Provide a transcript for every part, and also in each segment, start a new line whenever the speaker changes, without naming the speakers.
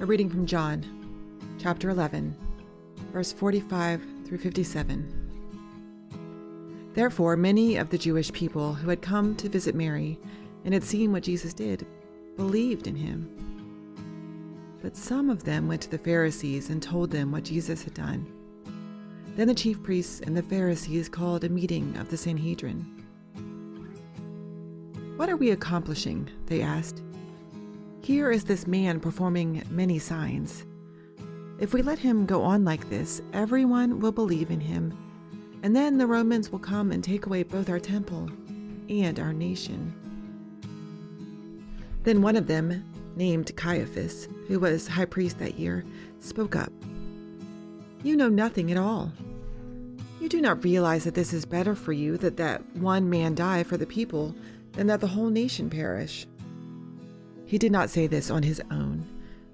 A reading from John, chapter 11, verse 45 through 57. Therefore, many of the Jewish people who had come to visit Mary and had seen what Jesus did believed in him. But some of them went to the Pharisees and told them what Jesus had done. Then the chief priests and the Pharisees called a meeting of the Sanhedrin. "What are we accomplishing?" they asked. "Here is this man performing many signs. If we let him go on like this, everyone will believe in him, and then the Romans will come and take away both our temple and our nation." Then one of them, named Caiaphas, who was high priest that year, spoke up. "You know nothing at all. You do not realize that this is better for you that one man die for the people than that the whole nation perish." He did not say this on his own,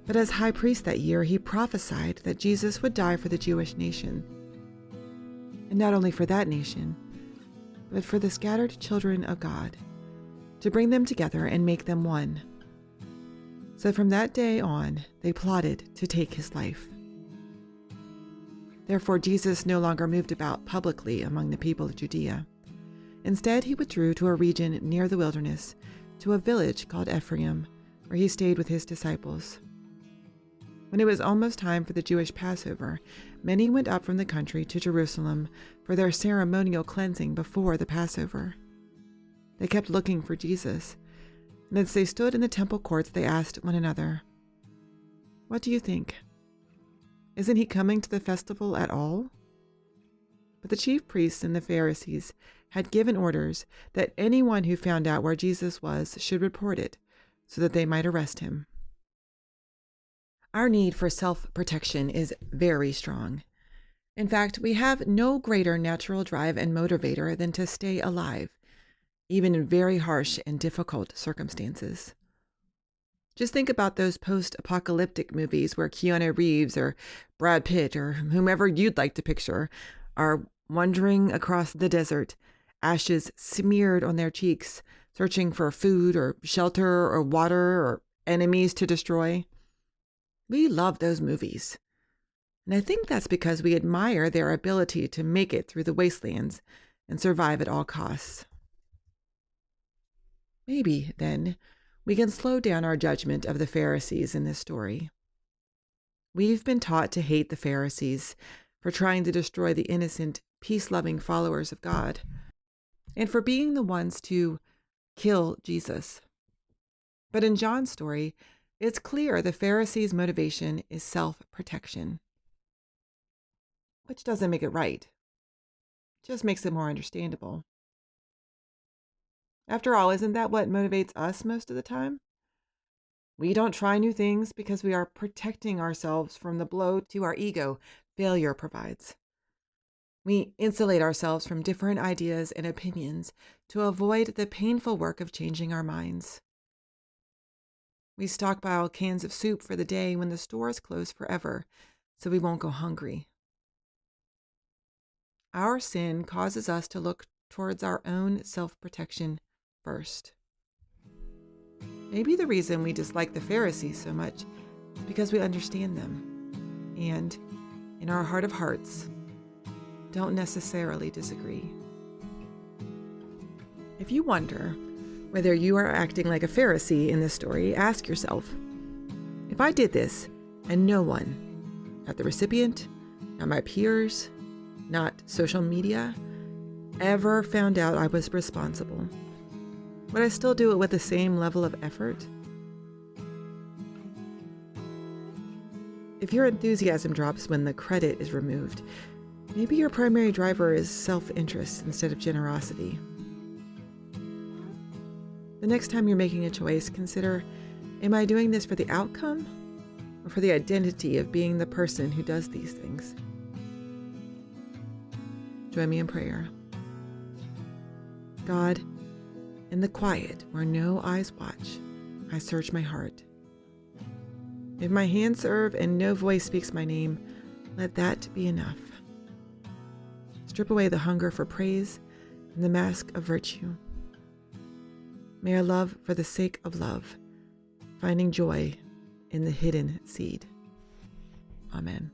but as high priest that year, he prophesied that Jesus would die for the Jewish nation. And not only for that nation, but for the scattered children of God, to bring them together and make them one. So from that day on, they plotted to take his life. Therefore, Jesus no longer moved about publicly among the people of Judea. Instead, he withdrew to a region near the wilderness, to a village called Ephraim, where he stayed with his disciples. When it was almost time for the Jewish Passover, many went up from the country to Jerusalem for their ceremonial cleansing before the Passover. They kept looking for Jesus, and as they stood in the temple courts, they asked one another, "What do you think? Isn't he coming to the festival at all?" But the chief priests and the Pharisees had given orders that anyone who found out where Jesus was should report it, so that they might arrest him. Our need for self-protection is very strong. In fact, we have no greater natural drive and motivator than to stay alive, even in very harsh and difficult circumstances. Just think about those post-apocalyptic movies where Keanu Reeves or Brad Pitt or whomever you'd like to picture are wandering across the desert, ashes smeared on their cheeks, searching for food or shelter or water or enemies to destroy. We love those movies. And I think that's because we admire their ability to make it through the wastelands and survive at all costs. Maybe, then, we can slow down our judgment of the Pharisees in this story. We've been taught to hate the Pharisees for trying to destroy the innocent, peace-loving followers of God, and for being the ones to kill Jesus. But in John's story, it's clear the Pharisees' motivation is self-protection, which doesn't make it right. It just makes it more understandable. After all, isn't that what motivates us most of the time? We don't try new things because we are protecting ourselves from the blow to our ego failure provides. We insulate ourselves from different ideas and opinions to avoid the painful work of changing our minds. We stockpile cans of soup for the day when the stores close forever, so we won't go hungry. Our sin causes us to look towards our own self-protection first. Maybe the reason we dislike the Pharisees so much is because we understand them, and in our heart of hearts, don't necessarily disagree. If you wonder whether you are acting like a Pharisee in this story, ask yourself, if I did this and no one, not the recipient, not my peers, not social media, ever found out I was responsible, would I still do it with the same level of effort? If your enthusiasm drops when the credit is removed, maybe your primary driver is self-interest instead of generosity. The next time you're making a choice, consider, am I doing this for the outcome or for the identity of being the person who does these things? Join me in prayer. God, in the quiet where no eyes watch, I search my heart. If my hands serve and no voice speaks my name, let that be enough. Strip away the hunger for praise and the mask of virtue. May I love for the sake of love, finding joy in the hidden seed. Amen.